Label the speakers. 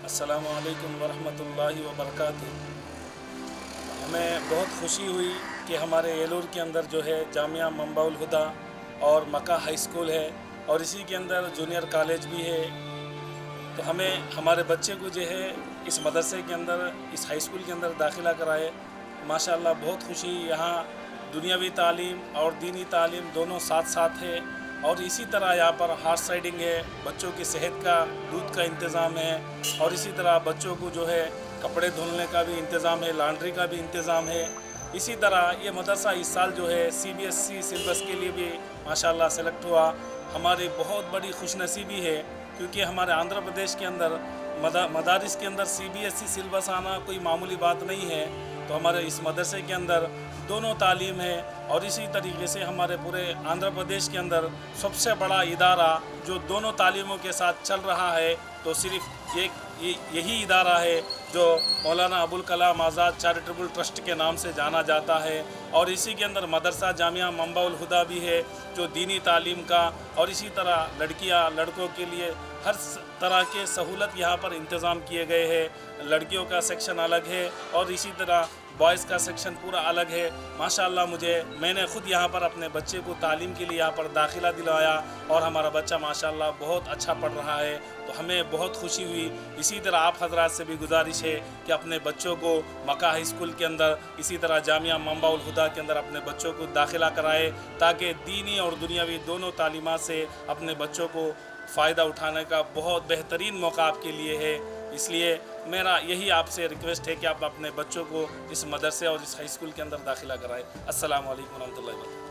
Speaker 1: अस्सलामु अलैकुम वरहमतुल्लाहि वबरकातुहू। हमें बहुत खुशी हुई कि हमारे एलूर के अंदर जो है जामिया मंबाउल हुदा और मक्का हाई स्कूल है और इसी के अंदर जूनियर कॉलेज भी है। तो हमें हमारे बच्चे को जो है इस मदरसे के अंदर, इस हाई स्कूल के अंदर दाखिला कराए। माशाअल्लाह बहुत खुशी। यहाँ दुनियावी तालीम और दीनी तालीम दोनों साथ साथ है और इसी तरह यहाँ पर हॉर्स राइडिंग है, बच्चों की सेहत का, दूध का इंतज़ाम है और इसी तरह बच्चों को जो है कपड़े धुलने का भी इंतज़ाम है, लॉन्ड्री का भी इंतज़ाम है। इसी तरह ये मदरसा इस साल जो है CBSE सिलेबस के लिए भी माशाअल्लाह सेलेक्ट हुआ। हमारी बहुत बड़ी खुशनसीबी है क्योंकि हमारे आंध्र प्रदेश के अंदर मदारिस के अंदर CBSE सिलेबस आना कोई मामूली बात नहीं है। तो हमारे इस मदरसे के अंदर दोनों तालीम है और इसी तरीके से हमारे पूरे आंध्र प्रदेश के अंदर सबसे बड़ा इदारा जो दोनों तालीमों के साथ चल रहा है तो सिर्फ यही इदारा है जो मौलाना अबुल कलाम आज़ाद चैरिटेबल ट्रस्ट के नाम से जाना जाता है। और इसी के अंदर मदरसा जामिया मंबाउल हुदा भी है जो दीनी तालीम का, और इसी तरह लड़कियां लड़कों के लिए हर तरह के सहूलत यहाँ पर इंतज़ाम किए गए हैं। लड़कियों का सेक्शन अलग है और इसी तरह बॉयज़ का सेक्शन पूरा अलग है। माशाअल्लाह मैंने ख़ुद यहाँ पर अपने बच्चे को तालीम के लिए यहाँ पर दाखिला दिलाया और हमारा बच्चा माशाअल्लाह बहुत अच्छा पढ़ रहा है। तो हमें बहुत खुशी हुई। इसी तरह आप हजरात से भी गुजारिश है कि अपने बच्चों को मक्का हाई स्कूल के अंदर, इसी तरह जामिया मंबाउल हुदा के अंदर अपने बच्चों को दाखिला कराए ताकि दीनी और दुनियावी दोनों तालीमात से अपने बच्चों को फ़ायदा उठाने का बहुत बेहतरीन मौका आपके लिए है। इसलिए मेरा यही आपसे रिक्वेस्ट है कि आप अपने बच्चों को इस मदरसे और इस हाई स्कूल के अंदर दाखिला कराएं। अस्सलामु अलैकुम वरहमतुल्लाहि वबरकातुहू।